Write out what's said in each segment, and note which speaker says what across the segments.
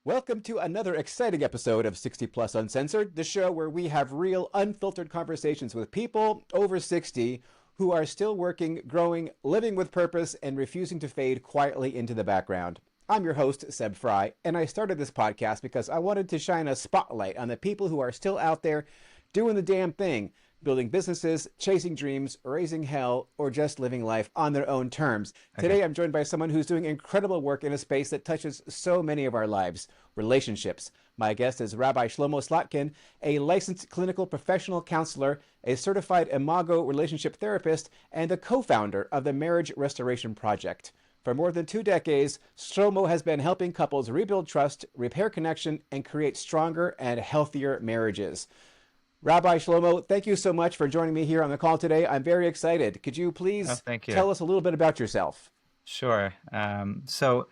Speaker 1: Welcome to another exciting episode of 60 Plus Uncensored, the show where we have real, unfiltered conversations with people over 60 who are still working, growing, living with purpose, and refusing to fade quietly into the background. I'm your host, Seb Fry, and I started this podcast because I wanted to shine a spotlight on the people who are still out there doing the damn thing, building businesses, chasing dreams, raising hell, or just living life on their own terms. Today, I'm joined by someone who's doing incredible work in a space that touches so many of our lives, relationships. My guest is Rabbi Shlomo Slotkin, a licensed clinical professional counselor, a certified Imago relationship therapist, and the co-founder of the Marriage Restoration Project. For more than 2 decades, Shlomo has been helping couples rebuild trust, repair connection, and create stronger and healthier marriages. Rabbi Shlomo, thank you so much for joining me here on the call today. I'm very excited. Could you please
Speaker 2: Thank you.
Speaker 1: tell us a little bit about yourself?
Speaker 2: Sure. So,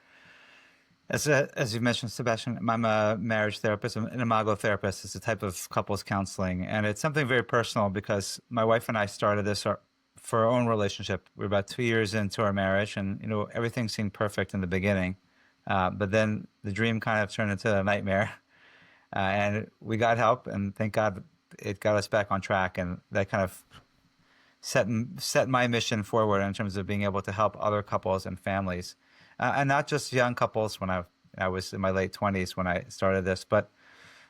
Speaker 2: as you mentioned, Sebastian, I'm a marriage therapist, an Imago therapist. It's a type of couples counseling, and it's something very personal because my wife and I started this for our own relationship. We're about 2 years into our marriage, and everything seemed perfect in the beginning, but then the dream kind of turned into a nightmare, and we got help, and thank God it got us back on track, and that kind of set my mission forward in terms of being able to help other couples and families, and not just young couples. When I was in my late 20s when I started this, but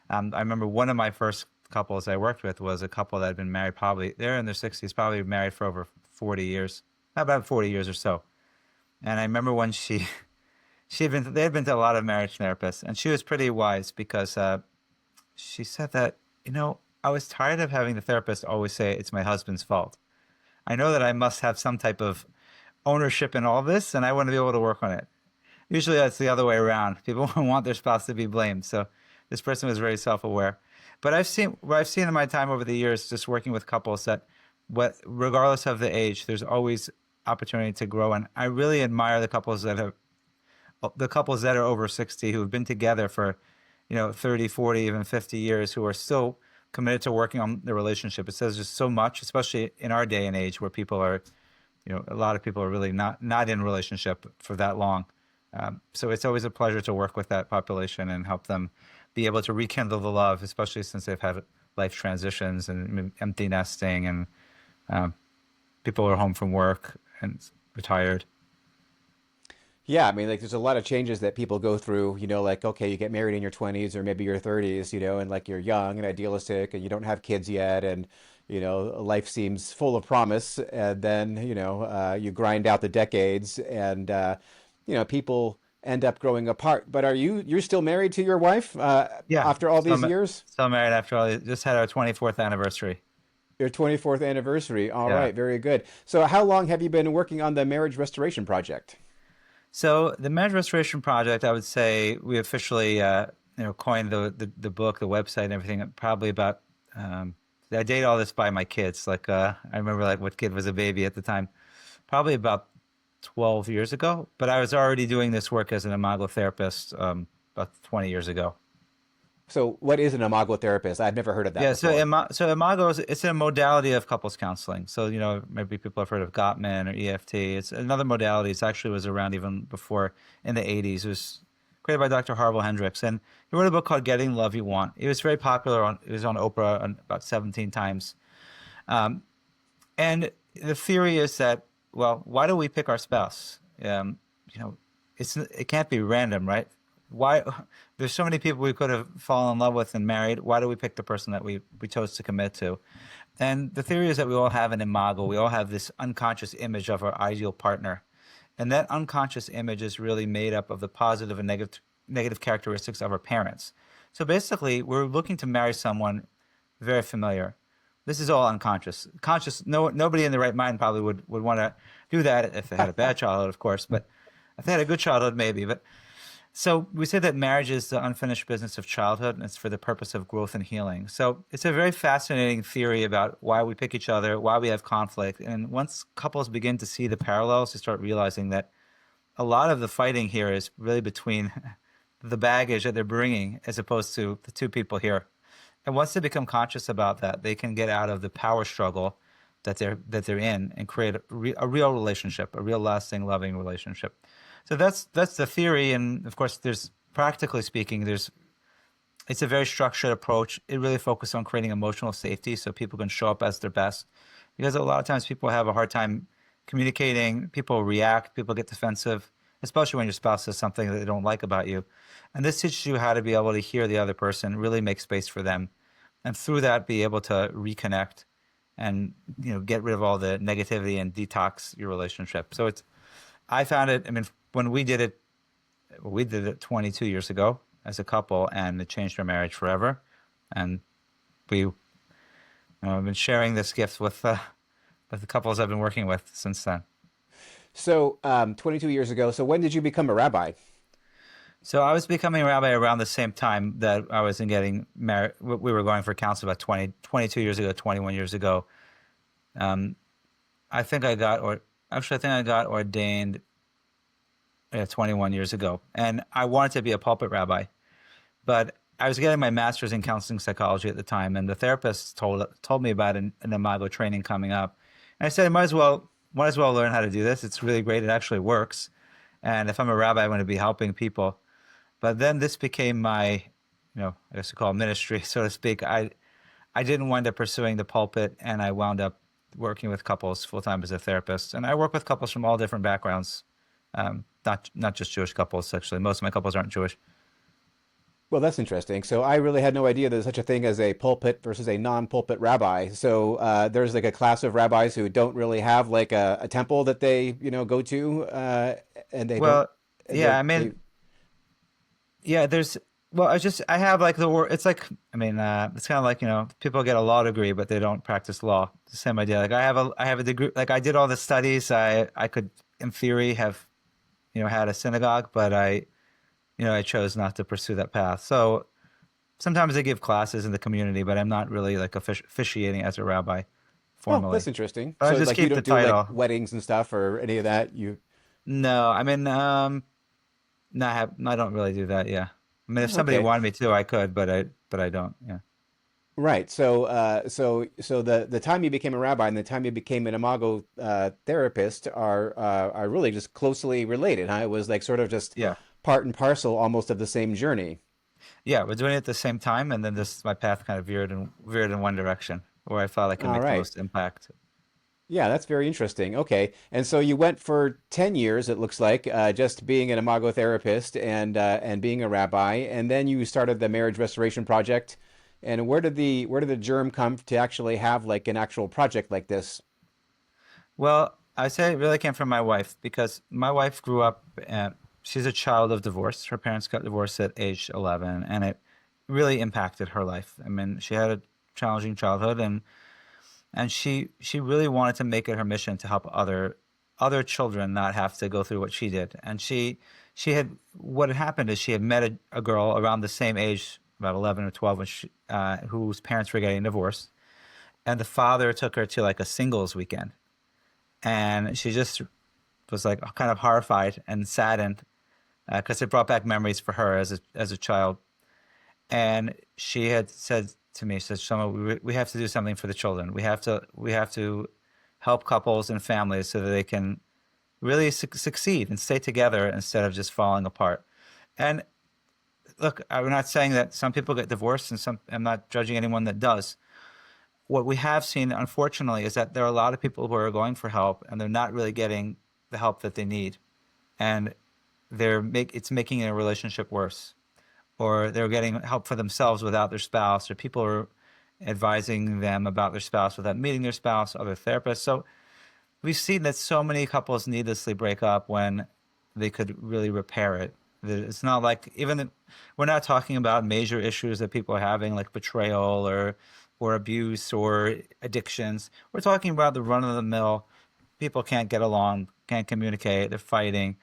Speaker 2: I remember one of my first couples I worked with was a couple that had been married, probably they're in their 60s, probably married for over 40 years, about 40 years or so. And I remember when they had been to a lot of marriage therapists, and she was pretty wise because she said that, I was tired of having the therapist always say it's my husband's fault. I know that I must have some type of ownership in all this, and I want to be able to work on it. Usually that's the other way around. People want their spouse to be blamed. So this person was very self-aware. But what I've seen in my time over the years, just working with couples, that regardless of the age, there's always opportunity to grow. And I really admire the couples that are over 60 who've been together for, 30, 40, even 50 years, who are still committed to working on the relationship. It says just so much, especially in our day and age where people are, a lot of people are really not in a relationship for that long. So it's always a pleasure to work with that population and help them be able to rekindle the love, especially since they've had life transitions and empty nesting, and people are home from work and retired.
Speaker 1: Yeah, I mean, like, there's a lot of changes that people go through, like, okay, you get married in your 20s or maybe your 30s, and like you're young and idealistic and you don't have kids yet, and, life seems full of promise. And then, you grind out the decades and, people end up growing apart. But you're still married to your wife
Speaker 2: Yeah.
Speaker 1: after all
Speaker 2: So
Speaker 1: these
Speaker 2: I'm
Speaker 1: years?
Speaker 2: still married after all. Just had our 24th anniversary.
Speaker 1: Your 24th anniversary. All
Speaker 2: Yeah.
Speaker 1: right, very good. So how long have you been working on the Marriage Restoration Project?
Speaker 2: So the Marriage Restoration Project, I would say we officially, coined the book, the website, and everything. Probably about, I date all this by my kids. Like I remember like what kid was a baby at the time. Probably about 12 years ago. But I was already doing this work as an Imago therapist about 20 years ago.
Speaker 1: So what is an Imago therapist? I've never heard of that
Speaker 2: Yeah, so
Speaker 1: before.
Speaker 2: Imago it's a modality of couples counseling. So maybe people have heard of Gottman or EFT. It's another modality. It actually was around even before in the 80s. It was created by Dr. Harville Hendricks, and he wrote a book called Getting the Love You Want. It was very popular. It was on Oprah about 17 times. And the theory is that, well, why do we pick our spouse? It can't be random, right? Why there's so many people we could have fallen in love with and married. Why do we pick the person that we chose to commit to? And the theory is that we all have an imago. We all have this unconscious image of our ideal partner. And that unconscious image is really made up of the positive and negative characteristics of our parents. So basically, we're looking to marry someone very familiar. This is all unconscious. Conscious, nobody in the right mind probably would want to do that if they had a bad childhood, of course. But if they had a good childhood, maybe. But so we say that marriage is the unfinished business of childhood, and it's for the purpose of growth and healing. So it's a very fascinating theory about why we pick each other, why we have conflict. And once couples begin to see the parallels, they start realizing that a lot of the fighting here is really between the baggage that they're bringing as opposed to the two people here. And once they become conscious about that, they can get out of the power struggle that they're in and create a real relationship, a real lasting, loving relationship. So that's the theory, and of course, there's practically speaking, it's a very structured approach. It really focuses on creating emotional safety so people can show up as their best. Because a lot of times people have a hard time communicating, people react, people get defensive, especially when your spouse says something that they don't like about you. And this teaches you how to be able to hear the other person, really make space for them, and through that be able to reconnect and get rid of all the negativity and detox your relationship. So I found it. I mean, when we did it 22 years ago as a couple, and it changed our marriage forever. And I've been sharing this gift with the couples I've been working with since then.
Speaker 1: So, 22 years ago. So, when did you become a rabbi?
Speaker 2: So I was becoming a rabbi around the same time that I was getting married. We were going for counsel about 22 years ago, 21 years ago. I think I got ordained 21 years ago. And I wanted to be a pulpit rabbi, but I was getting my master's in counseling psychology at the time, and the therapist told me about an Imago training coming up. And I said, I might as well learn how to do this. It's really great. It actually works. And if I'm a rabbi, I'm going to be helping people. But then this became my, I guess you call it ministry, so to speak. I didn't wind up pursuing the pulpit, and I wound up working with couples full-time as a therapist. And I work with couples from all different backgrounds, not just Jewish couples, actually. Most of my couples aren't Jewish.
Speaker 1: Well, that's interesting. So I really had no idea there's such a thing as a pulpit versus a non-pulpit rabbi. So there's like a class of rabbis who don't really have like a temple that they, go to, and they don't.
Speaker 2: Well, yeah, I mean, yeah, I have like the word. It's like, I mean, it's kind of like, people get a law degree, but they don't practice law. It's the same idea. Like I have a degree, like I did all the studies. I could, in theory, have, had a synagogue, but I chose not to pursue that path. So sometimes I give classes in the community, but I'm not really like officiating as a rabbi formally.
Speaker 1: Oh, that's interesting.
Speaker 2: But I
Speaker 1: So
Speaker 2: just
Speaker 1: like you
Speaker 2: keep the
Speaker 1: don't do like
Speaker 2: title.
Speaker 1: weddings and stuff or any of that.
Speaker 2: No, I mean, no, I don't really do that. Yeah. I mean, if somebody
Speaker 1: Okay.
Speaker 2: wanted me to, I could, but I don't. Yeah.
Speaker 1: Right. So, so the time you became a rabbi and the time you became an Imago therapist are really just closely related, huh? It was like sort of just
Speaker 2: Yeah.
Speaker 1: part and parcel almost of the same journey.
Speaker 2: Yeah. We're doing it at the same time. And then my path kind of veered in one direction where I felt I could
Speaker 1: All
Speaker 2: make the
Speaker 1: right.
Speaker 2: most impact.
Speaker 1: Yeah, that's very interesting. Okay. And so you went for 10 years, it looks like, just being an Imago therapist and being a rabbi, and then you started the Marriage Restoration Project. And where did the germ come to actually have like an actual project like this?
Speaker 2: Well, I say it really came from my wife because my wife grew up, she's a child of divorce. Her parents got divorced at age 11, and it really impacted her life. I mean, she had a challenging childhood, and she really wanted to make it her mission to help other children not have to go through what she did. And what had happened is she had met a girl around the same age, about 11 or 12, whose parents were getting divorced, and the father took her to like a singles weekend, and she just was like kind of horrified and saddened because it brought back memories for her as a child. And she had said to me, she said, "Shlomo, we have to do something for the children. We have to help couples and families so that they can really succeed and stay together instead of just falling apart." And look, I'm not saying that some people get divorced, and I'm not judging anyone that does. What we have seen, unfortunately, is that there are a lot of people who are going for help and they're not really getting the help that they need, and it's making a relationship worse, or they're getting help for themselves without their spouse, or people are advising them about their spouse without meeting their spouse, other therapists. So we've seen that so many couples needlessly break up when they could really repair it. It's not like we're not talking about major issues that people are having, like betrayal or abuse or addictions. We're talking about the run of the mill. People can't get along, can't communicate, they're fighting.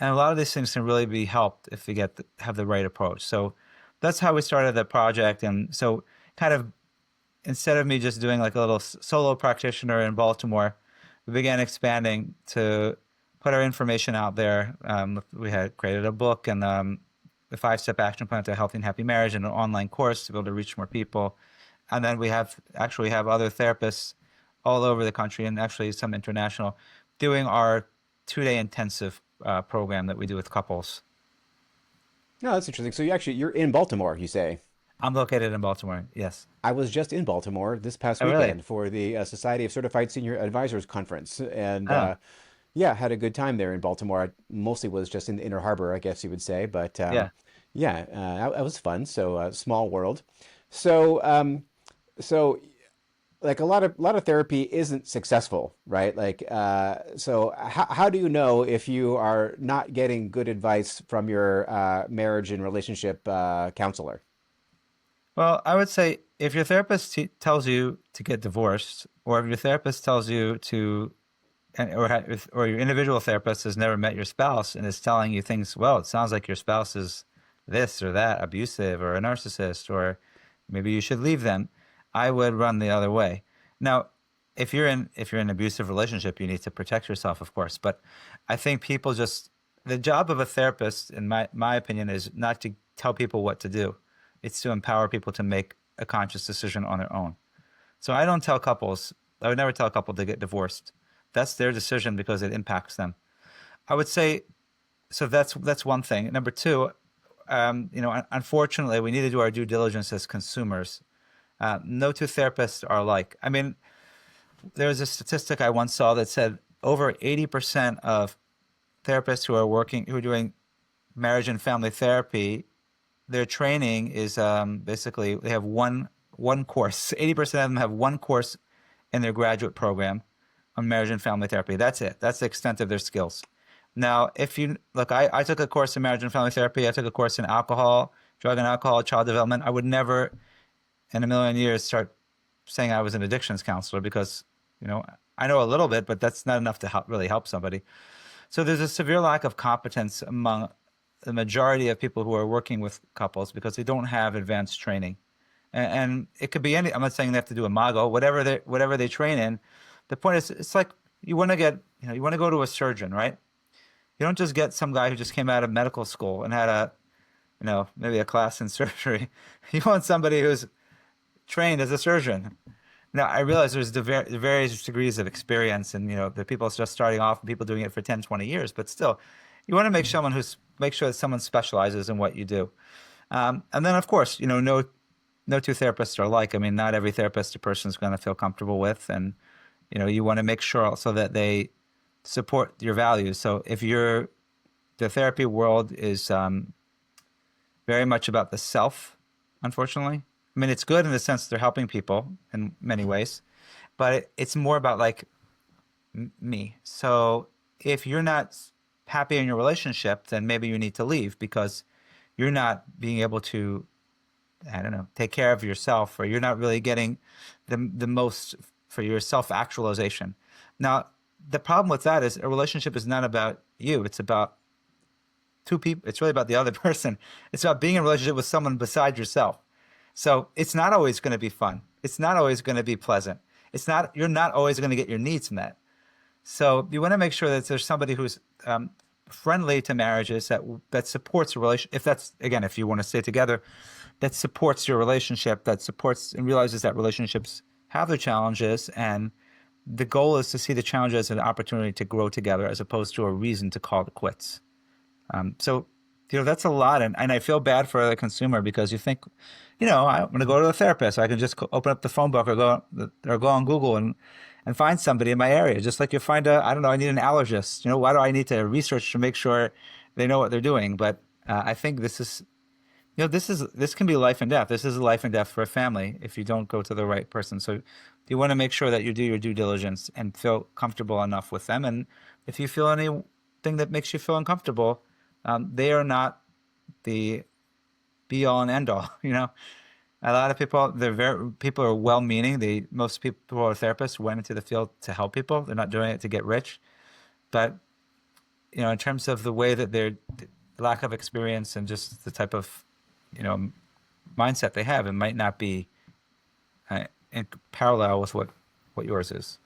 Speaker 2: And a lot of these things can really be helped if you have the right approach. So that's how we started the project. And so kind of instead of me just doing like a little solo practitioner in Baltimore, we began expanding to put our information out there. We had created a book and the 5-step action plan to a healthy and happy marriage, and an online course to be able to reach more people. And then we have other therapists all over the country, and actually some international, doing our 2-day intensive program that we do with couples.
Speaker 1: No, that's interesting. So you're in Baltimore, you say.
Speaker 2: I'm located in Baltimore. Yes.
Speaker 1: I was just in Baltimore this past
Speaker 2: Oh, really?
Speaker 1: weekend for the Society of Certified Senior Advisors conference, and
Speaker 2: Oh,
Speaker 1: yeah, had a good time there in Baltimore. I mostly was just in the Inner Harbor, I guess you would say, but
Speaker 2: yeah.
Speaker 1: yeah, that was fun. So small world. So so like a lot of therapy isn't successful, right? Like so how do you know if you are not getting good advice from your marriage and relationship counselor?
Speaker 2: Well, I would say if your therapist tells you to get divorced, or if your therapist tells you to, or your individual therapist has never met your spouse and is telling you things, well, it sounds like your spouse is this or that, abusive or a narcissist, or maybe you should leave them, I would run the other way. Now, if you're in an abusive relationship, you need to protect yourself, of course. But I think people just the job of a therapist, in my opinion, is not to tell people what to do. It's to empower people to make a conscious decision on their own. So I don't tell couples. I would never tell a couple to get divorced. That's their decision because it impacts them. I would say so. That's one thing. Number two, unfortunately, we need to do our due diligence as consumers. No two therapists are alike. I mean, there was a statistic I once saw that said over 80% of therapists who are doing marriage and family therapy, their training is basically they have one course. 80% of them have one course in their graduate program on marriage and family therapy. That's it. That's the extent of their skills. Now, if you look, I took a course in marriage and family therapy. I took a course in drug and alcohol, child development. I would never in a million years start saying I was an addictions counselor because, I know a little bit, but that's not enough to really help somebody. So there's a severe lack of competence among the majority of people who are working with couples because they don't have advanced training. And it could be any. I'm not saying they have to do Imago, whatever they train in. The point is, it's like you want to go to a surgeon, right? You don't just get some guy who just came out of medical school and had maybe a class in surgery. You want somebody who's trained as a surgeon. Now, I realize there's the various degrees of experience, and the people just starting off and people doing it for 10, 20 years, but still, you want to make sure that someone specializes in what you do. And then, of course, no two therapists are alike. I mean, not every therapist a person is going to feel comfortable with, and you want to make sure also that they support your values. So if the therapy world is very much about the self, unfortunately. I mean, it's good in the sense they're helping people in many ways, but it's more about like me. So if you're not happy in your relationship, then maybe you need to leave because you're not being able to, I don't know, take care of yourself, or you're not really getting the most for your self actualization. Now, the problem with that is a relationship is not about you; it's about two people. It's really about the other person. It's about being in a relationship with someone beside yourself. So it's not always going to be fun. It's not always going to be pleasant. You're not always going to get your needs met. So you want to make sure that there's somebody who's friendly to marriages that supports a relation. If that's, again, if you want to stay together, that supports your relationship, that supports and realizes that relationships have their challenges, and the goal is to see the challenges as an opportunity to grow together as opposed to a reason to call it quits. So, that's a lot. And I feel bad for the consumer because you think, I'm going to go to a therapist. I can just open up the phone book or go on Google and find somebody in my area. Just like you find I don't know, I need an allergist. Why do I need to research to make sure they know what they're doing? But I think this can be life and death. This is life and death for a family if you don't go to the right person. So you want to make sure that you do your due diligence and feel comfortable enough with them. And if you feel anything that makes you feel uncomfortable, they are not the be all and end all. A lot of people, people are well meaning. Most people who are therapists went into the field to help people. They're not doing it to get rich. But, in terms of the way that their lack of experience and just the type of, mindset they have, it might not be in parallel with what yours is.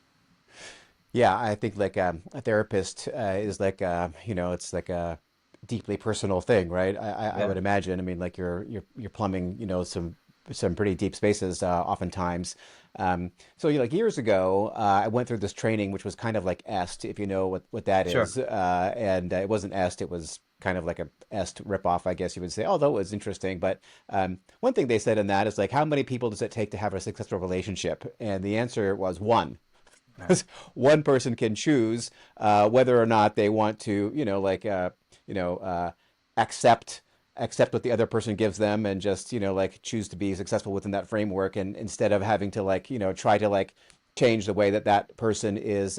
Speaker 1: Yeah, I think like a therapist is like it's like a deeply personal thing, right? I
Speaker 2: Yeah.
Speaker 1: would imagine. I mean, like you're plumbing, some some pretty deep spaces oftentimes. So like years ago, I went through this training, which was kind of like EST, if you know what that
Speaker 2: Sure.
Speaker 1: is. And it wasn't EST, it was kind of like a EST ripoff, I guess you would say, although it was interesting. But one thing they said in that is like, how many people does it take to have a successful relationship? And the answer was one.
Speaker 2: Right.
Speaker 1: One person can choose whether or not they want to, you know, accept what the other person gives them and just, like choose to be successful within that framework, and instead of having to like, try to like change the way that that person is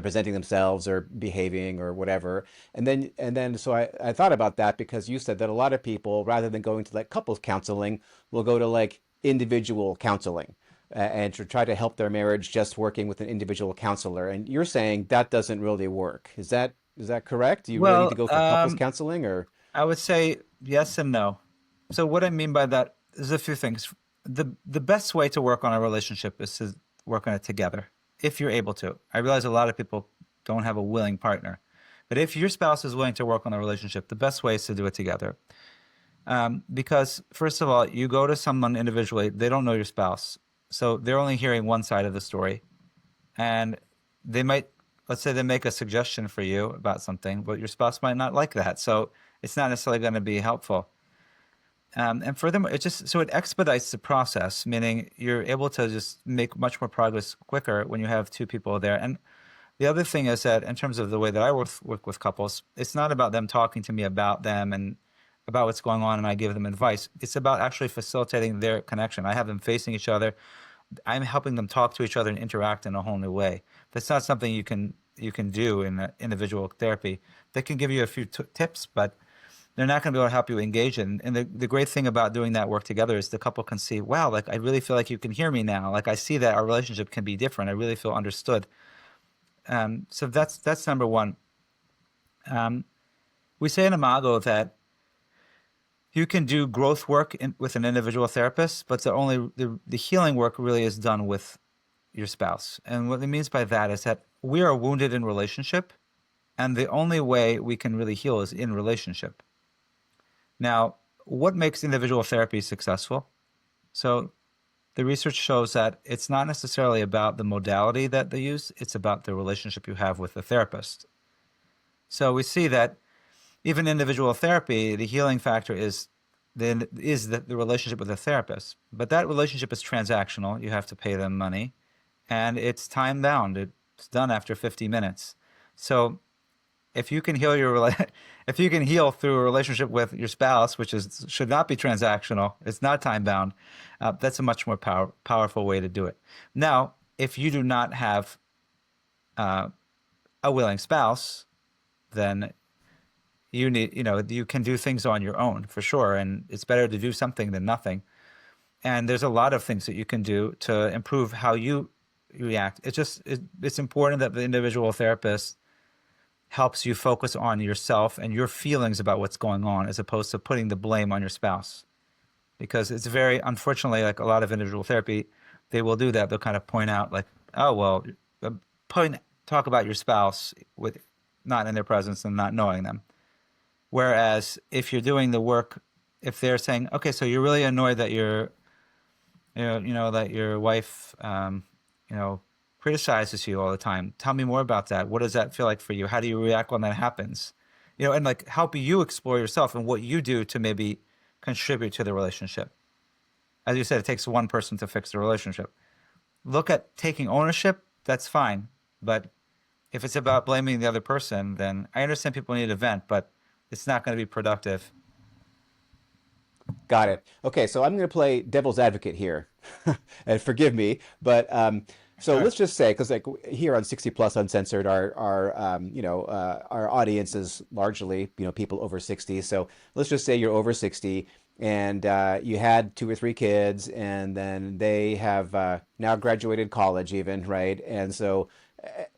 Speaker 1: presenting themselves or behaving or whatever. And then so I thought about that because you said that a lot of people, rather than going to like couples counseling, will go to like individual counseling and to try to help their marriage just working with an individual counselor. And you're saying that doesn't really work. Is that correct? Do you really need to
Speaker 2: Well,
Speaker 1: go for couples counseling or?
Speaker 2: I would say yes and no. So what I mean by that is a few things. The best way to work on a relationship is to work on it together, if you're able to. I realize a lot of people don't have a willing partner, but if your spouse is willing to work on a relationship, the best way is to do it together. Because first of all, you go to someone individually; they don't know your spouse, so they're only hearing one side of the story, and they might, let's say they make a suggestion for you about something, but your spouse might not like that. So it's not necessarily going to be helpful. And furthermore, it expedites the process, meaning you're able to just make much more progress quicker when you have two people there. And the other thing is that in terms of the way that I work with couples, it's not about them talking to me about them and about what's going on and I give them advice. It's about actually facilitating their connection. I have them facing each other. I'm helping them talk to each other and interact in a whole new way. That's not something you can do in individual therapy. They can give you a few tips, but they're not going to be able to help you engage in. And the great thing about doing that work together is the couple can see, wow, like I really feel like you can hear me now. Like I see that our relationship can be different. I really feel understood. So that's number one. We say in Imago that you can do growth work with an individual therapist, but the healing work really is done with your spouse. And what it means by that is that we are wounded in relationship, and the only way we can really heal is in relationship. Now, what makes individual therapy successful? So the research shows that it's not necessarily about the modality that they use, it's about the relationship you have with the therapist. So we see that even individual therapy, the healing factor is the relationship with the therapist. But that relationship is transactional. You have to pay them money, and it's time bound. It's done after 50 minutes. So if you can heal if you can heal through a relationship with your spouse, which should not be transactional, it's not time bound. That's a much more powerful way to do it. Now, if you do not have a willing spouse, then you can do things on your own for sure, and it's better to do something than nothing. And there's a lot of things that you can do to improve how you react. It's important that the individual therapist helps you focus on yourself and your feelings about what's going on, as opposed to putting the blame on your spouse. Because it's very, unfortunately, like a lot of individual therapy, they will do that. They'll kind of point out like, oh, well, talk about your spouse with not in their presence and not knowing them. Whereas if you're doing the work, if they're saying, okay, so you're really annoyed that that your wife, criticizes you all the time. Tell me more about that. What does that feel like for you? How do you react when that happens? And like help you explore yourself and what you do to maybe contribute to the relationship. As you said, it takes one person to fix the relationship. Look at taking ownership. That's fine. But if it's about blaming the other person, then I understand people need to vent, but it's not going to be productive.
Speaker 1: Got it. Okay, so I'm going to play devil's advocate here, and forgive me, but so
Speaker 2: Sure.
Speaker 1: let's just say, because like here on 60 Plus Uncensored, our audience is largely people over 60. So let's just say you're over 60, and you had two or three kids, and then they have now graduated college, even, right? And so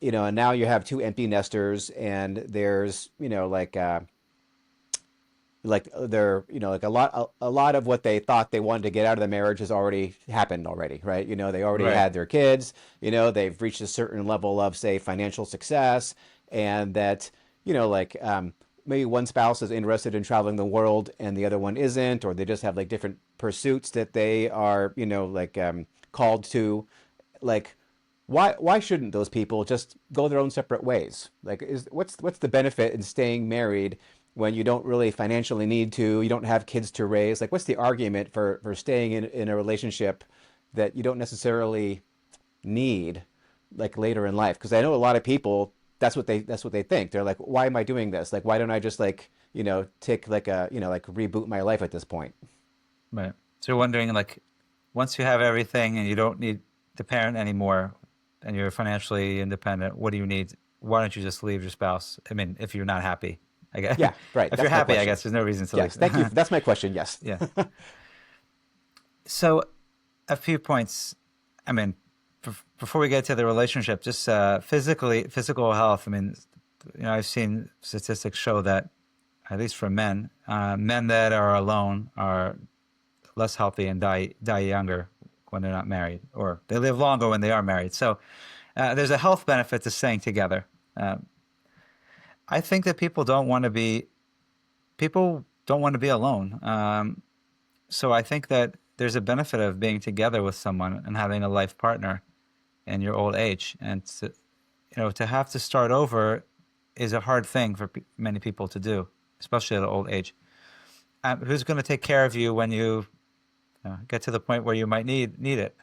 Speaker 1: and now you have two empty nesters, and there's like they're like a lot of what they thought they wanted to get out of the marriage has already happened already, right? They already
Speaker 2: Right.
Speaker 1: had their kids. They've reached a certain level of, say, financial success, and that maybe one spouse is interested in traveling the world and the other one isn't, or they just have like different pursuits that they are, called to, like, why shouldn't those people just go their own separate ways? Like, what's the benefit in staying married when you don't really financially need to, you don't have kids to raise? Like, what's the argument for staying in a relationship that you don't necessarily need, like, later in life? Because I know a lot of people, that's what they think. They're like, why am I doing this? Like, why don't I just, like, take, like, like, reboot my life at this point?
Speaker 2: Right. So you're wondering, like, once you have everything and you don't need to parent anymore and you're financially independent, what do you need? Why don't you just leave your spouse? I mean, if you're not happy, I guess.
Speaker 1: Yeah, right.
Speaker 2: If you're
Speaker 1: That's my
Speaker 2: happy, I
Speaker 1: question.
Speaker 2: guess there's no reason to
Speaker 1: Yes,
Speaker 2: leave.
Speaker 1: thank you. That's my question. Yes.
Speaker 2: Yeah. So a few points. I mean, before we get to the relationship, just physical health. I mean, I've seen statistics show that, at least for men, men that are alone are less healthy and die younger when they're not married, or they live longer when they are married. So there's a health benefit to staying together. I think that people don't want to be alone. So I think that there's a benefit of being together with someone and having a life partner in your old age. And to have to start over is a hard thing for many people to do, especially at an old age. Who's going to take care of you when you get to the point where you might need it?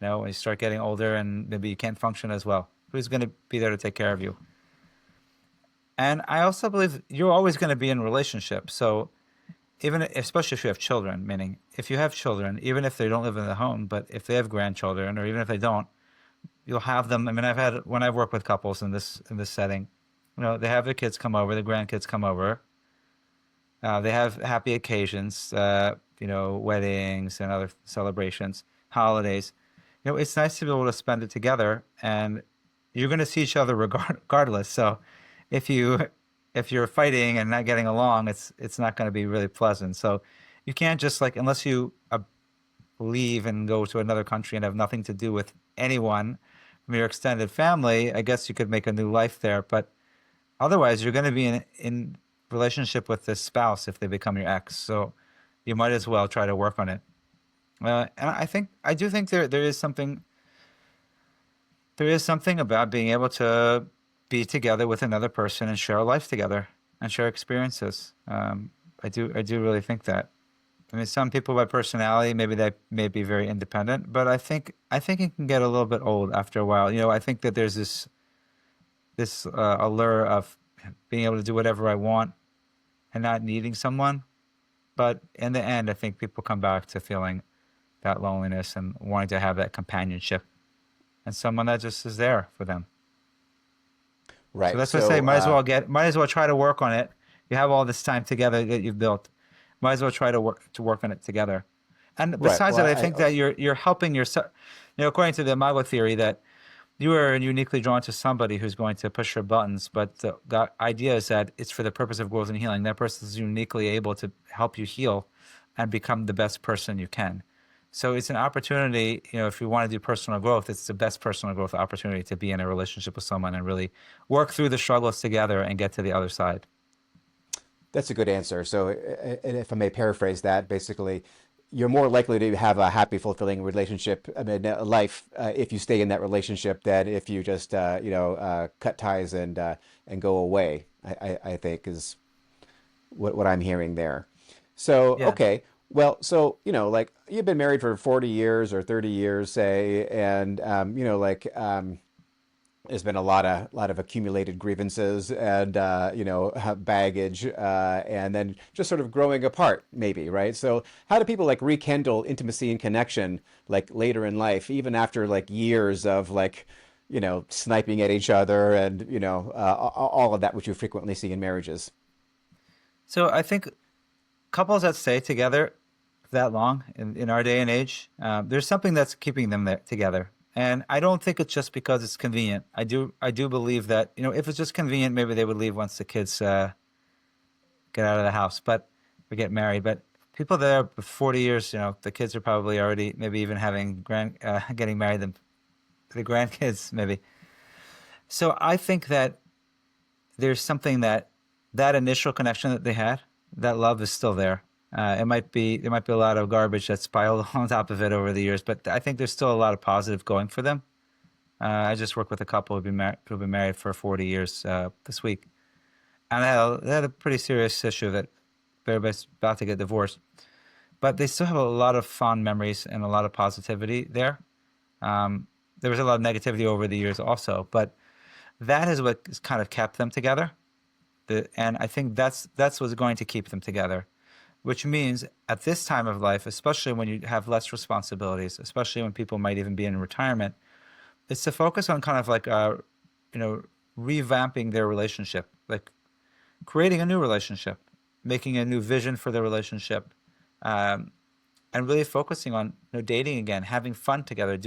Speaker 2: When you start getting older and maybe you can't function as well. Who's going to be there to take care of you? And I also believe you're always going to be in a relationship. So especially if you have children, meaning if you have children, even if they don't live in the home, but if they have grandchildren, or even if they don't, you'll have them. I mean, when I've worked with couples in this setting, they have their kids come over, the grandkids come over. They have happy occasions, weddings and other celebrations, holidays. It's nice to be able to spend it together, and you're going to see each other regardless. So if you're fighting and not getting along, it's not going to be really pleasant. So you can't just, like, unless you leave and go to another country and have nothing to do with anyone from your extended family, I guess you could make a new life there. But otherwise, you're going to be in relationship with this spouse if they become your ex. So you might as well try to work on it. And I do think there is something about being able to be together with another person and share a life together and share experiences. I do really think that. I mean, some people by personality, maybe they may be very independent, but I think it can get a little bit old after a while. I think that there's this allure of being able to do whatever I want and not needing someone. But in the end, I think people come back to feeling that loneliness and wanting to have that companionship and someone that just is there for them.
Speaker 1: Right.
Speaker 2: So that's what I say. Might as well try to work on it. You have all this time together that you've built. Might as well try to work on it together. And besides that, I think that you're helping yourself. According to the Imago theory, that you are uniquely drawn to somebody who's going to push your buttons. But the idea is that it's for the purpose of growth and healing. That person is uniquely able to help you heal and become the best person you can. So it's an opportunity, if you want to do personal growth, it's the best personal growth opportunity to be in a relationship with someone and really work through the struggles together and get to the other side.
Speaker 1: That's a good answer. So, if I may paraphrase that, basically, you're more likely to have a happy, fulfilling relationship, life, if you stay in that relationship than if you just, cut ties and go away. I think is what I'm hearing there. So,
Speaker 2: Yeah.
Speaker 1: okay. Well, so, like, you've been married for 40 years or 30 years, say, and, there's been a lot of accumulated grievances and, baggage, and then just sort of growing apart, maybe, right? So how do people, like, rekindle intimacy and connection, like, later in life, even after, like, years of, like, sniping at each other and, all of that, which you frequently see in marriages?
Speaker 2: So I think couples that stay together that long in our day and age, there's something that's keeping them there together. And I don't think it's just because it's convenient. I do believe that, if it's just convenient, maybe they would leave once the kids get out of the house, but we get married. But people that are 40 years, the kids are probably already maybe even having getting married, the grandkids maybe. So I think that there's something that initial connection that they had, that love is still there. There might be a lot of garbage that's piled on top of it over the years, but I think there's still a lot of positive going for them. I just worked with a couple who've been married for 40 years this week, and they had a pretty serious issue that they're about to get divorced, but they still have a lot of fond memories and a lot of positivity there. There was a lot of negativity over the years also, but that is what kind of kept them together. And I think that's what's going to keep them together, which means at this time of life, especially when you have less responsibilities, especially when people might even be in retirement, it's to focus on kind of like you know, revamping their relationship, like creating a new relationship, making a new vision for the relationship, and really focusing on, you know, dating again, having fun together,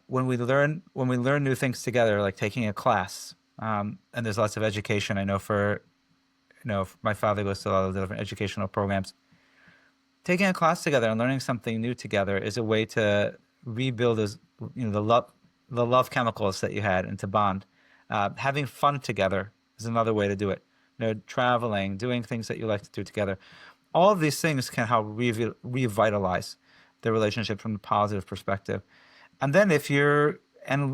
Speaker 2: when we learn new things together, like taking a class, and there's lots of education. I know my father goes to a lot of different educational programs. Taking a class together and learning something new together is a way to rebuild the love chemicals that you had and to bond. Having fun together is another way to do it. You know, traveling, doing things that you like to do together. All of these things can help revitalize the relationship from a positive perspective. And then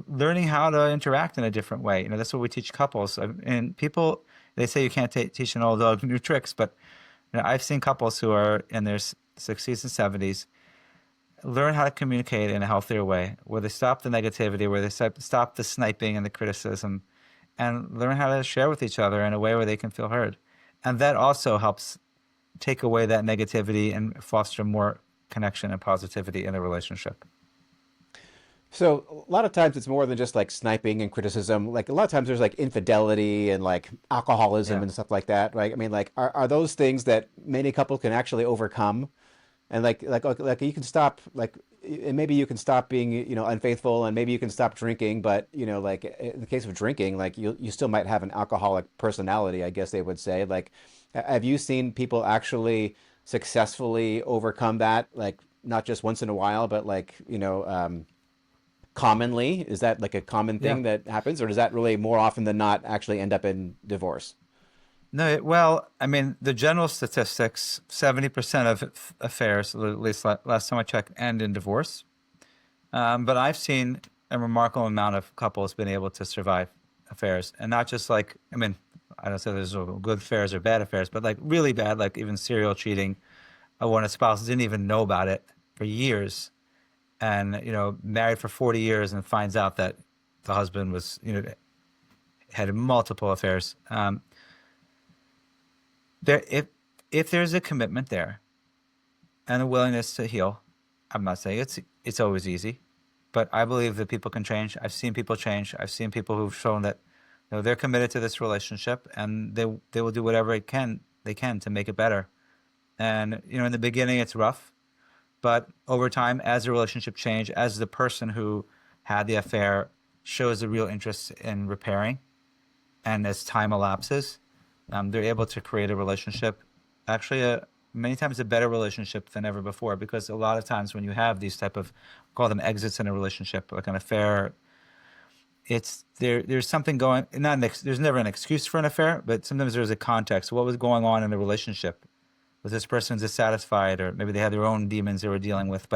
Speaker 2: learning how to interact in a different way. You know, that's what we teach couples. And people, they say you can't teach an old dog new tricks, but you know, I've seen couples who are in their 60s and 70s learn how to communicate in a healthier way, where they stop the negativity, where they stop the sniping and the criticism, and learn how to share with each other in a way where they can feel heard. And that also helps take away that negativity and foster more connection and positivity in a relationship.
Speaker 1: So a lot of times it's more than just like sniping and criticism. Like a lot of times there's like infidelity and like alcoholism
Speaker 2: Yeah.
Speaker 1: and stuff like that, right? I mean, like are those things that many couples can actually overcome? And like you can stop and maybe you can stop being, unfaithful, and maybe you can stop drinking, but like in the case of drinking, like you still might have an alcoholic personality, I guess they would say. Like, have you seen people actually successfully overcome that? Like not just once in a while, but like, commonly? Is that like a common
Speaker 2: Yeah.
Speaker 1: thing that happens, or does that really more often than not actually end up in divorce?
Speaker 2: No, well, I mean, the general statistics, 70% of affairs, at least last time I checked, end in divorce. But I've seen a remarkable amount of couples been able to survive affairs, and not just like, I mean, I don't say there's good affairs or bad affairs, but like really bad, like even serial cheating, when a spouse didn't even know about it for years, and married for 40 years and finds out that the husband was, had multiple affairs. If there's a commitment there and a willingness to heal, I'm not saying it's always easy, but I believe that people can change. I've seen people change. I've seen people who've shown that they're committed to this relationship, and they will do whatever they can to make it better. And in the beginning it's rough, but over time, as the relationship change, as the person who had the affair shows a real interest in repairing, and as time elapses, they're able to create a relationship, actually many times a better relationship than ever before. Because a lot of times when you have these type of, call them exits in a relationship, like an affair, it's there's something going. There's never an excuse for an affair, but sometimes there's a context. What was going on in the relationship? Was this person dissatisfied, or maybe they had their own demons they were dealing with?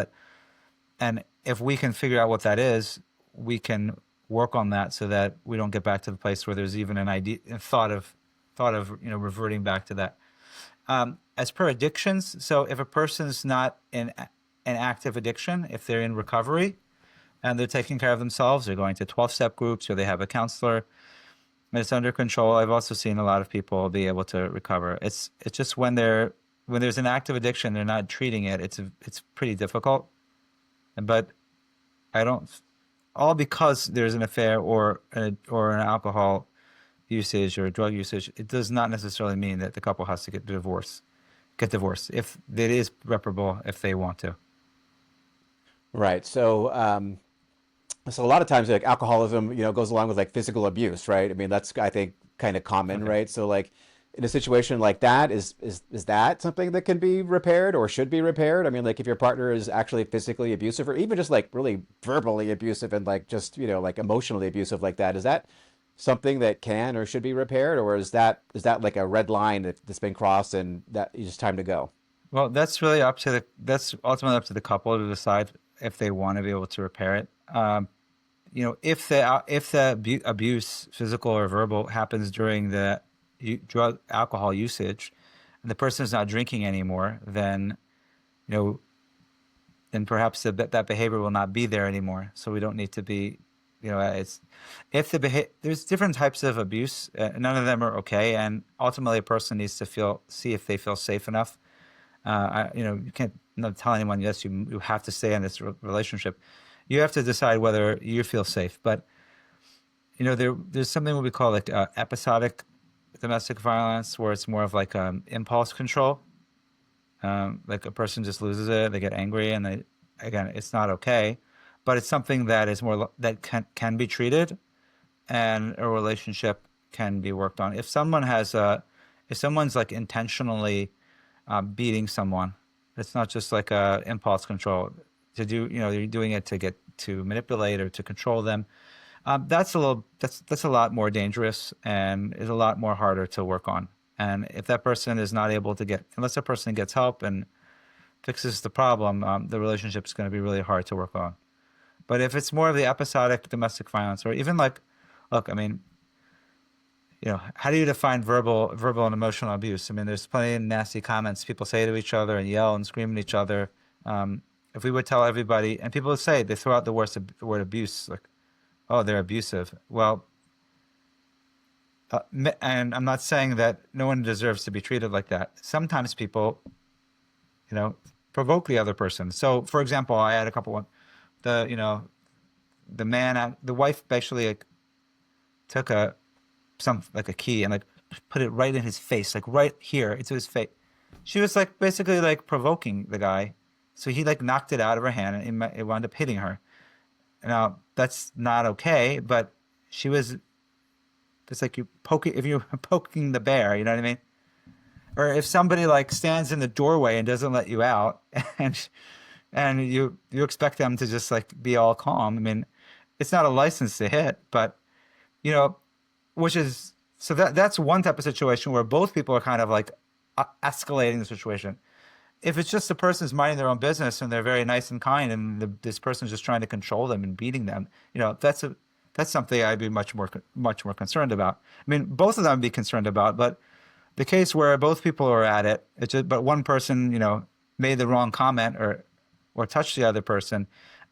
Speaker 2: And if we can figure out what that is, we can work on that so that we don't get back to the place where there's even an idea, thought of reverting back to that. As per addictions, so if a person's not in an active addiction, if they're in recovery and they're taking care of themselves, they're going to 12-step groups, or they have a counselor, and it's under control. I've also seen a lot of people be able to recover. It's just when there's an active addiction, they're not treating it. It's pretty difficult. But I don't, all because there's an affair or an alcohol usage or drug usage, it does not necessarily mean that the couple has to get divorced. If it is reparable, if they want to.
Speaker 1: Right. So a lot of times like alcoholism, goes along with like physical abuse, right? I mean, that's, I think, kind of common,
Speaker 2: Okay.
Speaker 1: right? So like in a situation like that, is that something that can be repaired or should be repaired? I mean, like if your partner is actually physically abusive or even just like really verbally abusive and like just, like emotionally abusive like that, is that something that can or should be repaired, or is that like a red line that's been crossed and that it's just time to go?
Speaker 2: Well, that's ultimately up to the couple to decide if they want to be able to repair it. If the abuse, physical or verbal, happens during the drug alcohol usage, and the person is not drinking anymore, then you know then perhaps that behavior will not be there anymore. So we don't need to be, it's if there's different types of abuse. None of them are okay, and ultimately a person needs to see if they feel safe enough. You can't not tell anyone, yes, you have to stay in this relationship. You have to decide whether you feel safe. But there's something what we call like episodic domestic violence, where it's more of like impulse control. Like a person just loses it, they get angry, and again, it's not okay, but it's something that is more that can be treated, and a relationship can be worked on. If someone's like intentionally beating someone, it's not just like a impulse control to do. You're doing it to manipulate or to control them. That's a lot more dangerous and is a lot more harder to work on. And if that person is not able to unless a person gets help and fixes the problem, the relationship is going to be really hard to work on. But if it's more of the episodic domestic violence, or even like, look, I mean, how do you define verbal and emotional abuse? I mean, there's plenty of nasty comments people say to each other and yell and scream at each other. If we would tell everybody, and people would say, they throw out the word abuse, like, oh, they're abusive. Well, and I'm not saying that no one deserves to be treated like that. Sometimes people, provoke the other person. So, for example, I had a couple of the wife basically like, took a key and like put it right in his face, like right here into his face. She was like basically like provoking the guy, so he like knocked it out of her hand and it wound up hitting her. Now that's not okay, but she was. It's like if you're poking the bear, you know what I mean? Or if somebody like stands in the doorway and doesn't let you out, and you expect them to just like be all calm. I mean, it's not a license to hit, but which is so that's one type of situation where both people are kind of like escalating the situation. If it's just the person's minding their own business and they're very nice and kind, and this person's just trying to control them and beating them, that's something I'd be much more concerned about. I mean, both of them would be concerned about, but the case where both people are at it, but one person, made the wrong comment or touched the other person,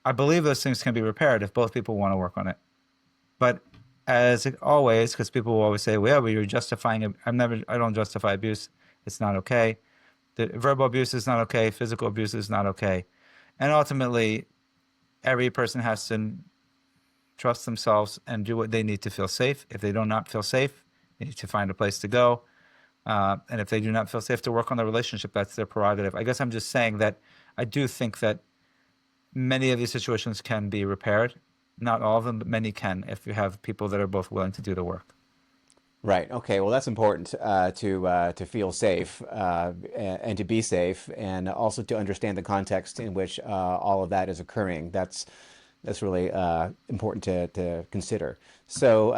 Speaker 2: I believe those things can be repaired if both people want to work on it. But as always, because people will always say, well, you're justifying it. I don't justify abuse. It's not okay. The verbal abuse is not okay. Physical abuse is not okay. And ultimately, every person has to trust themselves and do what they need to feel safe. If they do not feel safe, they need to find a place to go. And if they do not feel safe to work on the relationship, that's their prerogative. I guess I'm just saying that I do think that many of these situations can be repaired. Not all of them, but many can if you have people that are both willing to do the work.
Speaker 1: Right. Okay. Well, that's important to feel safe and to be safe, and also to understand the context in which all of that is occurring. That's really important to consider. So,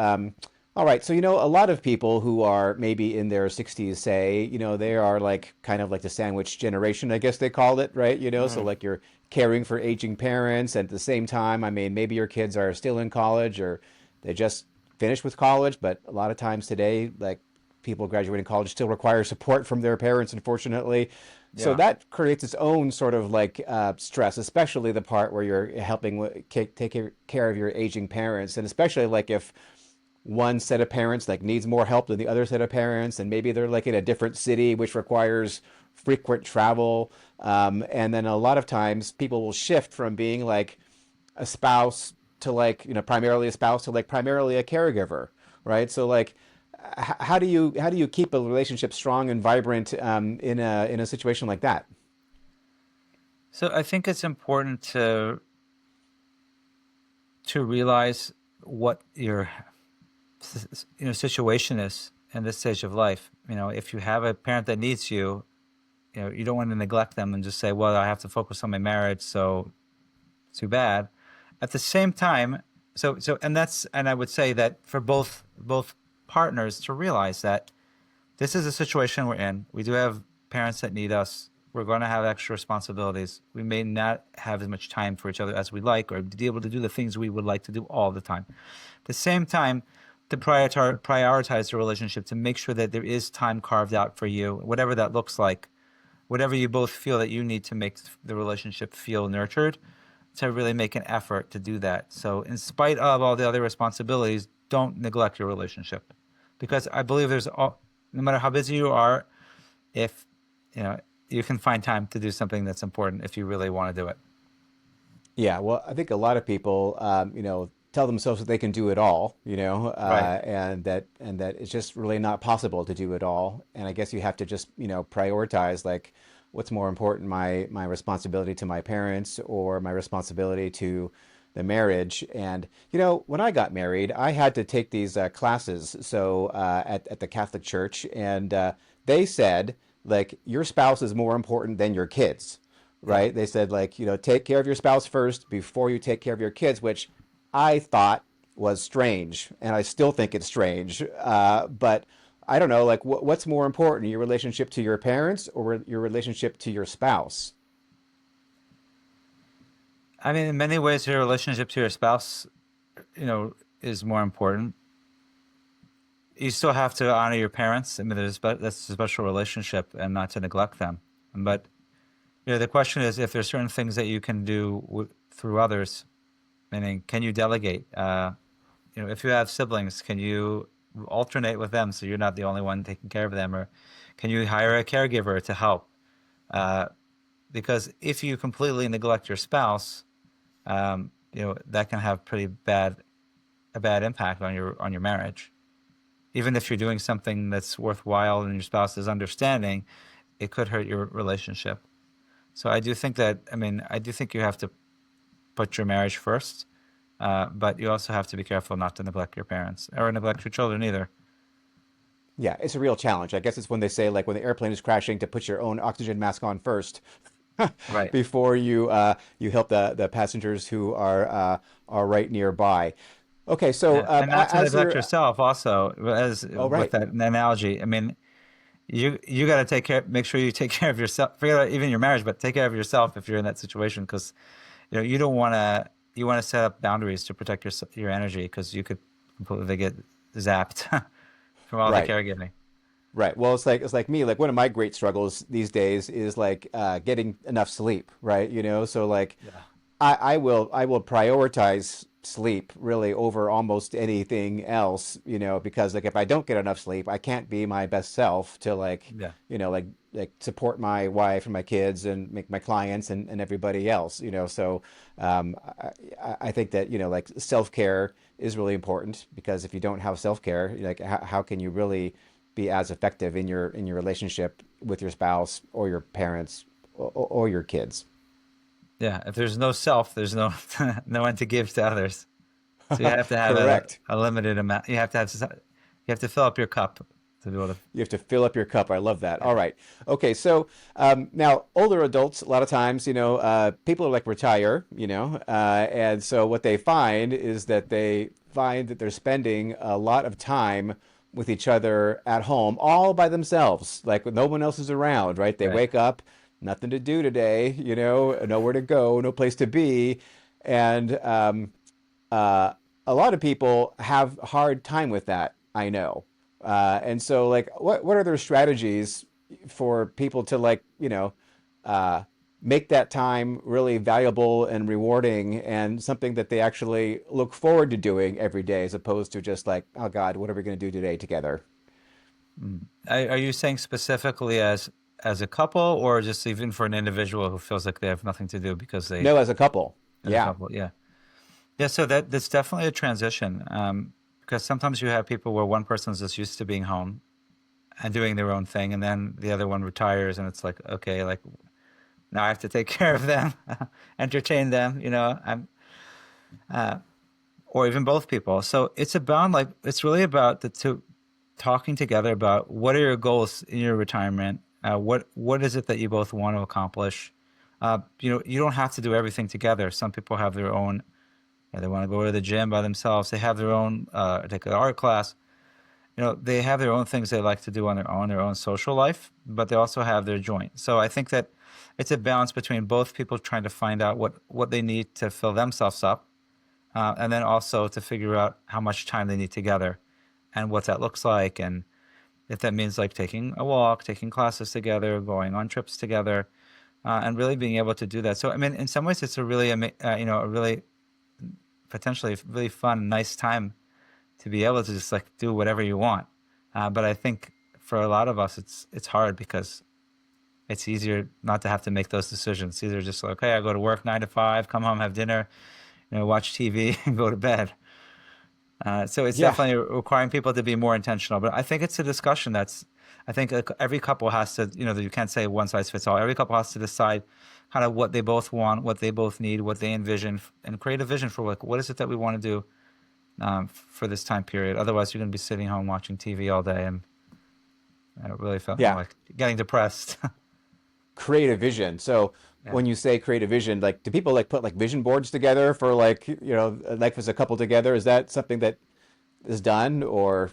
Speaker 1: all right. So, a lot of people who are maybe in their 60s say, they are like kind of like the sandwich generation, I guess they called it, right? So like you're caring for aging parents, and at the same time, I mean, maybe your kids are still in college or they just finished with college, but a lot of times today, like people graduating college still require support from their parents, unfortunately. So
Speaker 2: Yeah.
Speaker 1: that creates its own sort of like stress, especially the part where you're helping take care of your aging parents. And especially like if one set of parents like needs more help than the other set of parents, and maybe they're like in a different city, which requires frequent travel. And then a lot of times people will shift from being like a spouse to like, primarily a spouse to like primarily a caregiver, right? So like, how do you keep a relationship strong and vibrant in a situation like that?
Speaker 2: So I think it's important to realize what your situation is in this stage of life. If you have a parent that needs you, you don't want to neglect them and just say, well, I have to focus on my marriage, so too bad. At the same time, and I would say that for both both partners to realize that this is a situation we're in. We do have parents that need us. We're going to have extra responsibilities. We may not have as much time for each other as we like, or be able to do the things we would like to do all the time. At the same time, to prioritize the relationship, to make sure that there is time carved out for you, whatever that looks like, whatever you both feel that you need to make the relationship feel nurtured, to really make an effort to do that. So in spite of all the other responsibilities, don't neglect your relationship. Because I believe no matter how busy you are, if you can find time to do something that's important if you really want to do it.
Speaker 1: Yeah, well, I think a lot of people, tell themselves that they can do it all,
Speaker 2: Right.
Speaker 1: and that it's just really not possible to do it all. And I guess you have to just, prioritize like what's more important, my responsibility to my parents or my responsibility to the marriage. And when I got married, I had to take these classes. So at the Catholic Church, and they said like your spouse is more important than your kids,
Speaker 2: Yeah.
Speaker 1: right? They said like, take care of your spouse first before you take care of your kids, which I thought was strange, and I still think it's strange. But I don't know, like what's more important, your relationship to your parents or your relationship to your spouse?
Speaker 2: I mean, in many ways, your relationship to your spouse, is more important. You still have to honor your parents. I mean, that's a special relationship, and not to neglect them. But the question is, if there's certain things that you can do through others, meaning, can you delegate? If you have siblings, can you alternate with them so you're not the only one taking care of them, or can you hire a caregiver to help? Uh, because if you completely neglect your spouse, that can have a bad impact on your marriage. Even if you're doing something that's worthwhile and your spouse is understanding, it could hurt your relationship. So I do think you have to put your marriage first, but you also have to be careful not to neglect your parents or neglect your children either.
Speaker 1: Yeah, it's a real challenge. I guess it's when they say like when the airplane is crashing to put your own oxygen mask on first
Speaker 2: Right.
Speaker 1: before you help the passengers who are right nearby. Okay, so
Speaker 2: Yeah. And not to
Speaker 1: as
Speaker 2: neglect
Speaker 1: you're
Speaker 2: yourself also, as
Speaker 1: oh
Speaker 2: with
Speaker 1: right,
Speaker 2: that analogy. I mean, you got to make sure you take care of yourself. Forget about even your marriage, but take care of yourself if you're in that situation, because you don't want to. You want to set up boundaries to protect your energy, because you could completely get zapped from all the
Speaker 1: right.
Speaker 2: caregiving.
Speaker 1: Right. Well, it's like me. Like one of my great struggles these days is like getting enough sleep. Right. So like
Speaker 2: Yeah.
Speaker 1: I will prioritize sleep really over almost anything else. Because like if I don't get enough sleep, I can't be my best self to like
Speaker 2: Yeah.
Speaker 1: like support my wife and my kids and make my clients and everybody else. So I think that like self care is really important because if you don't have self care, like how can you really be as effective in your relationship with your spouse or your parents or your kids.
Speaker 2: Yeah. If there's no self, there's no no one to give to others. So you have to have
Speaker 1: Correct.
Speaker 2: a limited amount. You have to fill up your cup to be able to.
Speaker 1: You have to fill up your cup. I love that.
Speaker 2: Yeah.
Speaker 1: All right. Okay. So now, older adults, a lot of times, people are like retire, and so what they find is that they're spending a lot of time with each other at home, all by themselves, like no one else is around, right? They
Speaker 2: Right.
Speaker 1: wake up, nothing to do today, nowhere to go, no place to be, and uh, a lot of people have a hard time with that. I know. And so, like, what are their strategies for people to like, uh, make that time really valuable and rewarding and something that they actually look forward to doing every day, as opposed to just like, oh God, what are we going to do today together?
Speaker 2: Mm. Are you saying specifically as a couple, or just even for an individual who feels like they have nothing to do because they
Speaker 1: No, as a couple.
Speaker 2: as a
Speaker 1: Yeah.
Speaker 2: couple? Yeah. Yeah. So that's definitely a transition. Because sometimes you have people where one person's just used to being home and doing their own thing, and then the other one retires, and it's like, okay, like now I have to take care of them, entertain them. Uh, or even both people. So it's really about the two talking together about what are your goals in your retirement. What is it that you both want to accomplish? You don't have to do everything together. Some people have their own. They want to go to the gym by themselves. They have their own take an art class. they have their own things they like to do on their own social life, but they also have their joint. So I think that it's a balance between both people trying to find out what they need to fill themselves up, and then also to figure out how much time they need together and what that looks like. And if that means like taking a walk, taking classes together, going on trips together, and really being able to do that. So, I mean, in some ways, it's a really, a really potentially really fun, nice time to be able to just like do whatever you want. But I think for a lot of us, it's hard because it's easier not to have to make those decisions. It's either just like, okay, I go to work 9 to 5, come home, have dinner, watch TV, and go to bed. So it's
Speaker 1: Yeah.
Speaker 2: definitely requiring people to be more intentional. But I think it's a discussion I think every couple has to, you can't say one size fits all. Every couple has to decide kind of what they both want, what they both need, what they envision, and create a vision for like, what is it that we want to do for this time period. Otherwise, you're going to be sitting home watching TV all day, and I really felt
Speaker 1: Yeah.
Speaker 2: like getting depressed.
Speaker 1: Create a vision. So
Speaker 2: Yeah.
Speaker 1: when you say create a vision, like do people like put like vision boards together for like, like as a couple together? Is that something that is done, or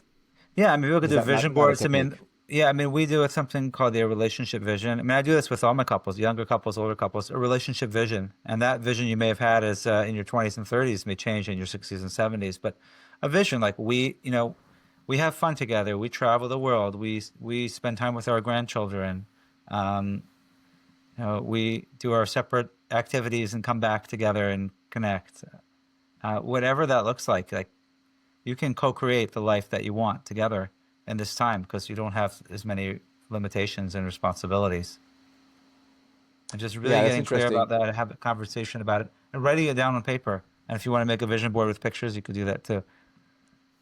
Speaker 2: Yeah, I mean, we could
Speaker 1: is
Speaker 2: do
Speaker 1: that
Speaker 2: vision
Speaker 1: not a
Speaker 2: boards. I mean,
Speaker 1: technique?
Speaker 2: yeah, I mean, we do something called the relationship vision. I mean, I do this with all my couples, younger couples, older couples, a relationship vision. And that vision you may have had as in your 20s and 30s may change in your 60s and 70s. But a vision like we have fun together. We travel the world. We spend time with our grandchildren. Um, we do our separate activities and come back together and connect. Whatever that looks like you can co-create the life that you want together in this time because you don't have as many limitations and responsibilities. And just really
Speaker 1: Yeah, that's
Speaker 2: getting clear about
Speaker 1: interesting.
Speaker 2: that and have a conversation about it and writing it down on paper. And if you want to make a vision board with pictures, you could do that too.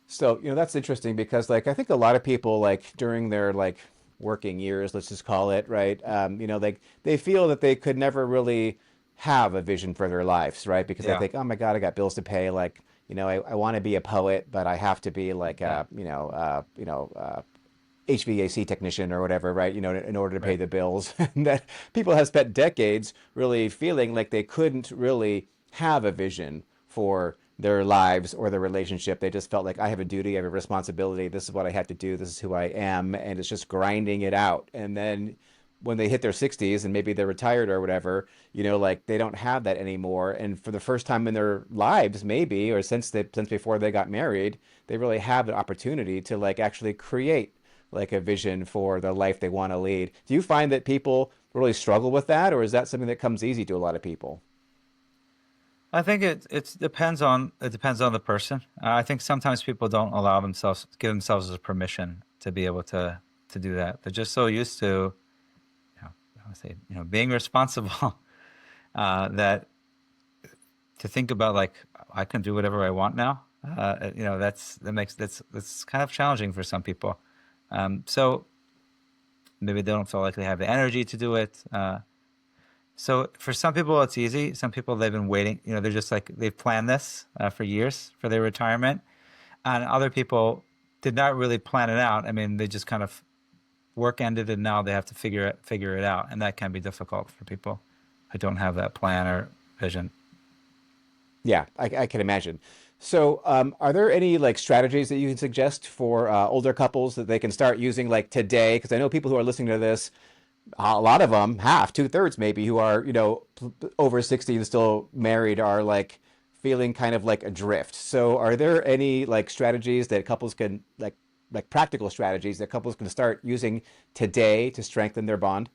Speaker 1: So, that's interesting because like I think a lot of people like during their like working years, let's just call it, right? Like they feel that they could never really have a vision for their lives, right? Because they
Speaker 2: Yeah,
Speaker 1: think, oh my God, I got bills to pay. Like, I want to be a poet, but I have to be like
Speaker 2: yeah,
Speaker 1: HVAC technician or whatever, right? In order to pay
Speaker 2: right.
Speaker 1: the bills. And that people have spent decades really feeling like they couldn't really have a vision for their lives or their relationship. They just felt like I have a duty, I have a responsibility. This is what I have to do. This is who I am, and it's just grinding it out. And then when they hit their 60s and maybe they're retired or whatever, like they don't have that anymore. And for the first time in their lives, maybe, or since before they got married, they really have an opportunity to like actually create like a vision for the life they want to lead. Do you find that people really struggle with that, or is that something that comes easy to a lot of people?
Speaker 2: I think it depends on the person. I think sometimes people don't give themselves the permission to be able to do that. They're just so used to, I would say, being responsible that to think about like I can do whatever I want now. That's kind of challenging for some people. So maybe they don't feel like they have the energy to do it. So for some people it's easy. Some people they've been waiting. They're just like they've planned this for years for their retirement, and other people did not really plan it out. I mean, they just kind of work ended and now they have to figure it out, and that can be difficult for people who don't have that plan or vision.
Speaker 1: Yeah, I can imagine. So, are there any like strategies that you can suggest for older couples that they can start using like today? Because I know people who are listening to this, a lot of them, half, two-thirds maybe, who are, over 60 and still married are like feeling kind of like adrift. So are there any like strategies that couples can like practical strategies that couples can start using today to strengthen their bond?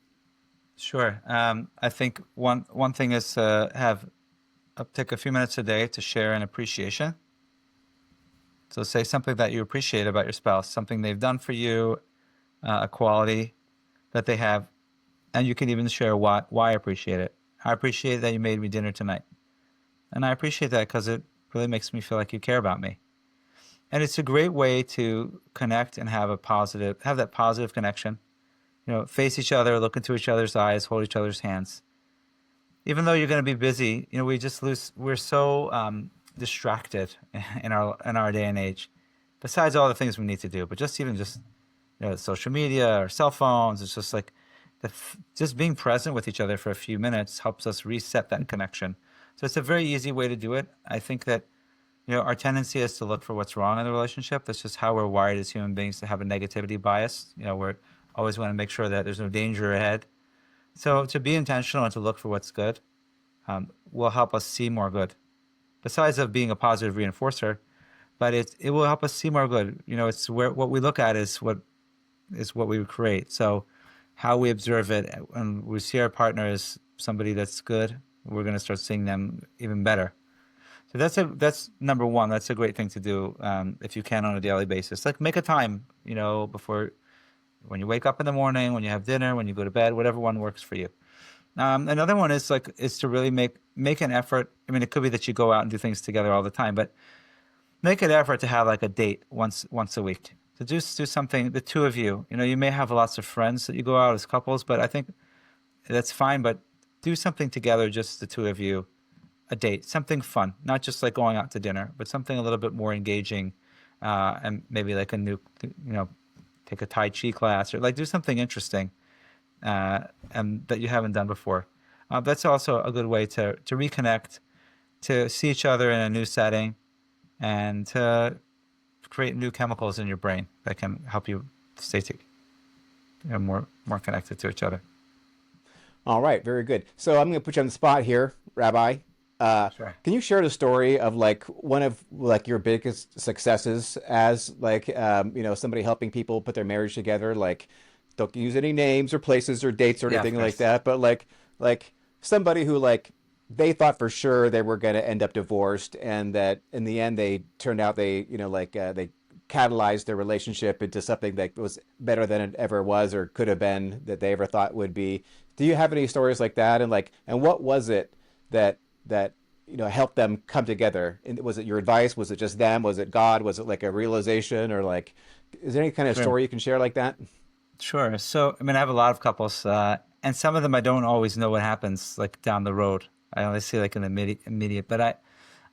Speaker 2: Sure. I think one thing is have take a few minutes a day to share an appreciation. So say something that you appreciate about your spouse, something they've done for you, a quality that they have, and you can even share why I appreciate it. I appreciate that you made me dinner tonight, and I appreciate that because it really makes me feel like you care about me. And it's a great way to connect and have that positive connection. Face each other, look into each other's eyes, hold each other's hands. Even though you're going to be busy, we're so distracted in our day and age. Besides all the things we need to do, but just social media or cell phones, it's just like just being present with each other for a few minutes helps us reset that connection. So it's a very easy way to do it. I think that our tendency is to look for what's wrong in the relationship. That's just how we're wired as human beings, to have a negativity bias. We're always want to make sure that there's no danger ahead. So to be intentional and to look for what's good will help us see more good. Besides of being a positive reinforcer, but it will help us see more good. It's what we look at is what we create. So how we observe it, and we see our partner as somebody that's good, we're going to start seeing them even better. So that's number one. That's a great thing to do if you can on a daily basis. Like make a time, before, when you wake up in the morning, when you have dinner, when you go to bed, whatever one works for you. Another one is to really make an effort. I mean, it could be that you go out and do things together all the time, but make an effort to have like a date once a week. To do something, the two of you. You may have lots of friends that you go out as couples, but I think that's fine. But do something together, just the two of you, a date, something fun, not just like going out to dinner, but something a little bit more engaging, and maybe like a new, take a Tai Chi class, or like do something interesting, and that you haven't done before. That's also a good way to reconnect, to see each other in a new setting, and to create new chemicals in your brain that can help you stay more connected to each other.
Speaker 1: All right, very good. So I'm going to put you on the spot here, Rabbi.
Speaker 2: Sure.
Speaker 1: Can you share the story of like one of like your biggest successes as like somebody helping people put their marriage together? Like, don't use any names or places or dates or
Speaker 2: Yeah, of
Speaker 1: anything like
Speaker 2: course.
Speaker 1: that, but like somebody who like they thought for sure they were going to end up divorced, and that in the end they turned out they catalyzed their relationship into something that was better than it ever was or could have been that they ever thought would be. Do you have any stories like that? And what was it that helped them come together? And was it your advice? Was it just them? Was it God? Was it like a realization, or like, is there any kind of
Speaker 2: Sure.
Speaker 1: story you can share like that?
Speaker 2: Sure. So, I mean, I have a lot of couples, and some of them I don't always know what happens like down the road. I only see like in the immediate, but I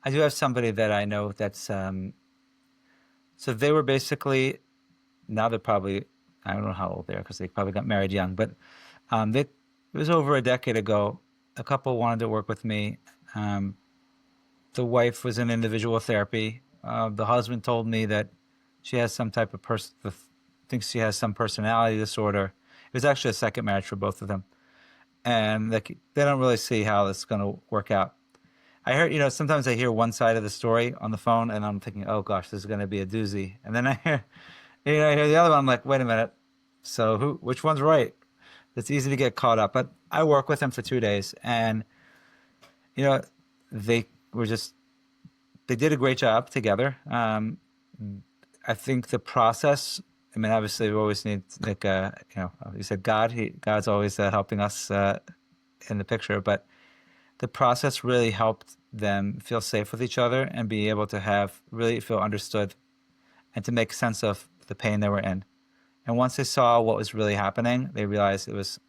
Speaker 2: do have somebody that I know that's, so they were basically, now they're probably, I don't know how old they are because they probably got married young, but it was over a decade ago. A couple wanted to work with me. Um, the wife was in individual therapy. The husband told me that she has some type of thinks she has some personality disorder. It was actually a second marriage for both of them, and like they don't really see how this is going to work out. I heard, sometimes I hear one side of the story on the phone, and I'm thinking, oh gosh, this is going to be a doozy. And then I hear, I hear the other one. I'm like, wait a minute. So which one's right? It's easy to get caught up. But I work with them for 2 days, and you know, they were just they did a great job together. I think the process. I mean, obviously, we always need like you said God's always helping us in the picture, but the process really helped them feel safe with each other and be able to really feel understood and to make sense of the pain they were in. And once they saw what was really happening, they realized it was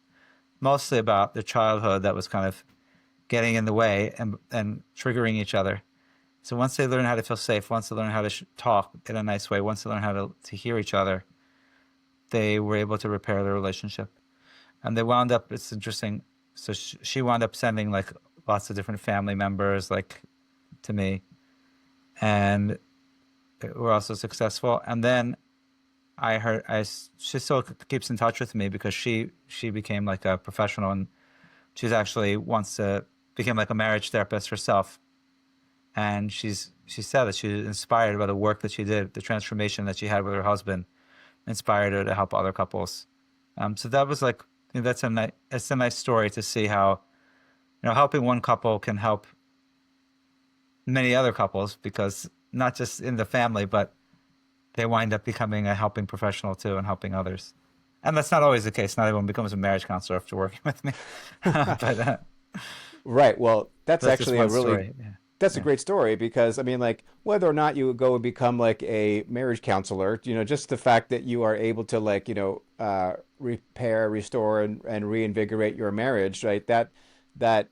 Speaker 2: mostly about their childhood that was kind of getting in the way and triggering each other. So once they learn how to feel safe, once they learn how to talk in a nice way, once they learn how to hear each other, they were able to repair their relationship. And they wound up, it's interesting. So she wound up sending like lots of different family members like to me, and we're also successful. And then I heard she still keeps in touch with me because she became like a professional, and she's actually wants to become like a marriage therapist herself. And she said that she was inspired by the work that she did, the transformation that she had with her husband, inspired her to help other couples. So that was like, that's a nice story to see how, helping one couple can help many other couples, because not just in the family, but they wind up becoming a helping professional too and helping others. And that's not always the case. Not everyone becomes a marriage counselor after working with me. But
Speaker 1: Right. Well, that's
Speaker 2: that's just
Speaker 1: actually
Speaker 2: one story. Yeah.
Speaker 1: that's a
Speaker 2: Yeah.
Speaker 1: great story, because I mean, like, whether or not you would go and become like a marriage counselor, just the fact that you are able to like, repair, restore, and reinvigorate your marriage, right? That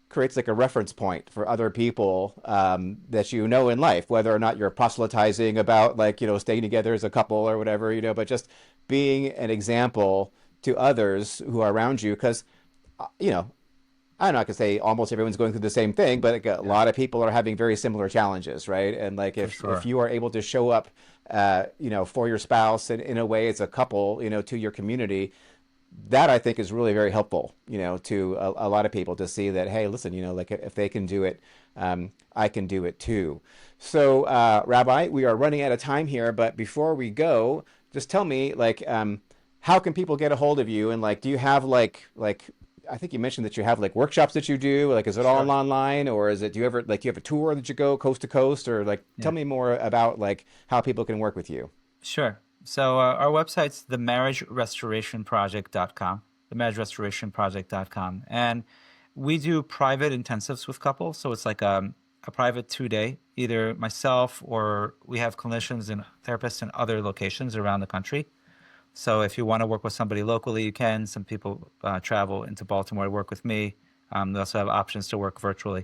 Speaker 1: creates like a reference point for other people that in life, whether or not you're proselytizing about like, staying together as a couple or whatever, but just being an example to others who are around you, because, you know, I'm not gonna say almost everyone's going through the same thing, but like a
Speaker 2: Yeah,
Speaker 1: lot of people are having very similar challenges, right? And like
Speaker 2: for
Speaker 1: if
Speaker 2: sure.
Speaker 1: you are able to show up, for your spouse and in a way as a couple, to your community, that I think is really very helpful, to a lot of people to see that, hey, listen, like if they can do it, I can do it too. So, Rabbi, we are running out of time here, but before we go, just tell me, like, how can people get a hold of you? And like, do you have I think you mentioned that you have like workshops that you do. Like, is it all
Speaker 2: Sure.
Speaker 1: online, or is it? Do you ever like you have a tour that you go coast to coast, or like, tell
Speaker 2: Yeah.
Speaker 1: me more about like how people can work with you.
Speaker 2: Sure. So our website's themarriagerestorationproject.com, themarriagerestorationproject.com. And we do private intensives with couples. So it's like a private 2 day, either myself or we have clinicians and therapists in other locations around the country. So if you want to work with somebody locally, you can. Some people travel into Baltimore to work with me. They also have options to work virtually.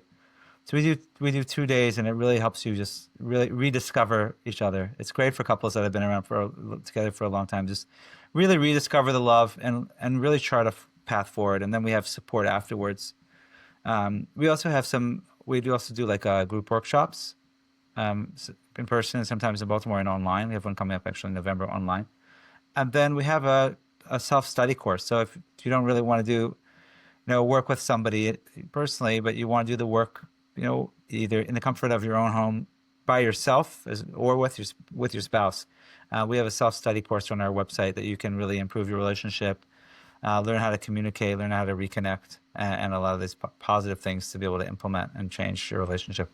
Speaker 2: So we do 2 days, and it really helps you just really rediscover each other. It's great for couples that have been around together for a long time. Just really rediscover the love and really chart a path forward. And then we have support afterwards. We also have some. We do also do like group workshops in person, and sometimes in Baltimore and online. We have one coming up actually in November online. And then we have a self study course. So if you don't really want to do work with somebody personally, but you want to do the work, either in the comfort of your own home by yourself or with your spouse. We have a self-study course on our website that you can really improve your relationship, learn how to communicate, learn how to reconnect, and a lot of these positive things to be able to implement and change your relationship.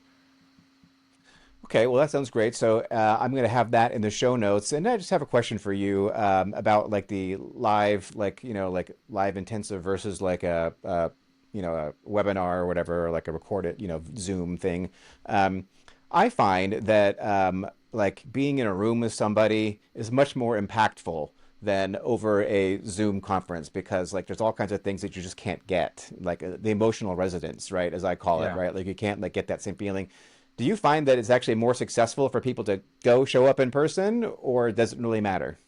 Speaker 1: Okay, well, that sounds great. So I'm going to have that in the show notes, and I just have a question for you about like the live, like live intensive versus like a webinar or whatever, or like a recorded, Zoom thing. I find that like being in a room with somebody is much more impactful than over a Zoom conference because like there's all kinds of things that you just can't get, like the emotional resonance, right, as I call it,
Speaker 2: Yeah.
Speaker 1: right? Like you can't like get that same feeling. Do you find that it's actually more successful for people to go show up in person, or does it really matter?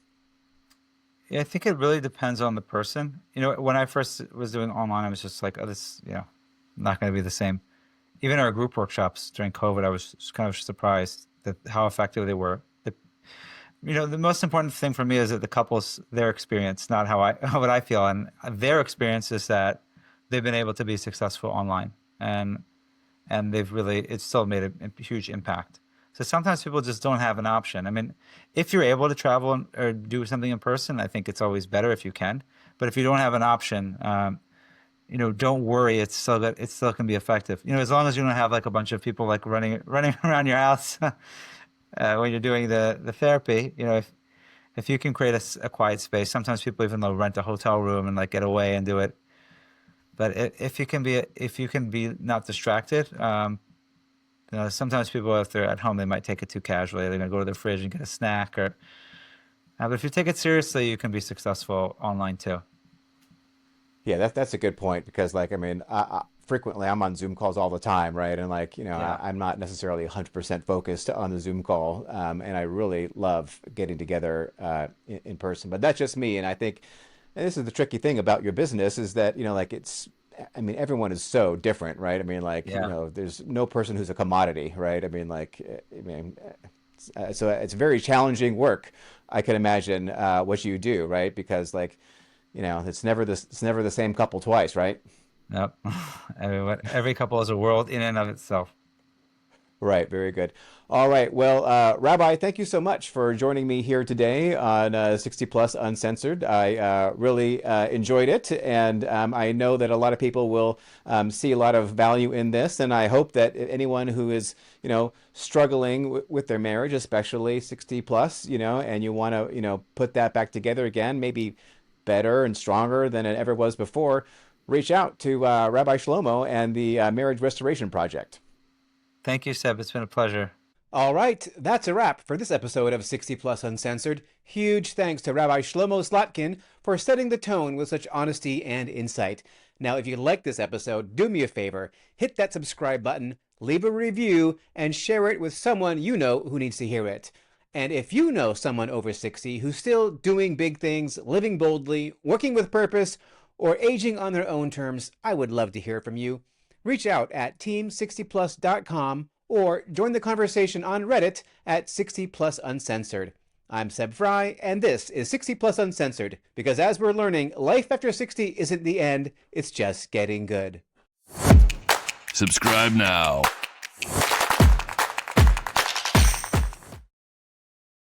Speaker 2: Yeah, I think it really depends on the person. When I first was doing online, I was just like, oh, this, not going to be the same. Even our group workshops during COVID, I was just kind of surprised that how effective they were. The most important thing for me is that the couples, their experience, not how I what I feel, and their experience is that they've been able to be successful online, and it's still made a huge impact. So sometimes people just don't have an option. I mean, if you're able to travel or do something in person, I think it's always better if you can. But if you don't have an option, don't worry. It still can be effective. As long as you don't have like a bunch of people like running around your house when you're doing the therapy. If you can create a quiet space, sometimes people even they'll rent a hotel room and like get away and do it. But if you can be not distracted, sometimes people if they're at home they might take it too casually. They're gonna go to the fridge and get a snack but if you take it seriously, you can be successful online too.
Speaker 1: Yeah, that's a good point because, like, I mean, frequently I'm on Zoom calls all the time, right? And like,
Speaker 2: Yeah.
Speaker 1: I'm not necessarily 100% focused on the Zoom call, and I really love getting together in person. But that's just me, and I think and this is the tricky thing about your business is that, like, I mean, everyone is so different, right? I mean, like,
Speaker 2: Yeah.
Speaker 1: there's no person who's a commodity, right? I mean, like, I mean, so it's very challenging work, I can imagine, what you do, right? Because like it's never the same couple twice, right?
Speaker 2: Yep. Every couple is a world in and of itself.
Speaker 1: Right, very good. All right. Well, Rabbi, thank you so much for joining me here today on 60 Plus Uncensored. I really enjoyed it, and I know that a lot of people will see a lot of value in this, and I hope that anyone who is, struggling with their marriage, especially 60 plus, and you want to, put that back together again, maybe better and stronger than it ever was before, reach out to Rabbi Shlomo and the Marriage Restoration Project.
Speaker 2: Thank you, Seb. It's been a pleasure.
Speaker 1: All right, that's a wrap for this episode of 60 Plus Uncensored. Huge thanks to Rabbi Shlomo Slotkin for setting the tone with such honesty and insight. Now, if you like this episode, do me a favor, hit that subscribe button, leave a review, and share it with someone you know who needs to hear it. And if you know someone over 60 who's still doing big things, living boldly, working with purpose, or aging on their own terms, I would love to hear from you. Reach out at team60plus.com or join the conversation on Reddit at 60 Plus Uncensored. I'm Seb Fry, and this is 60 Plus Uncensored, because as we're learning, life after 60 isn't the end, it's just getting good.
Speaker 3: Subscribe now.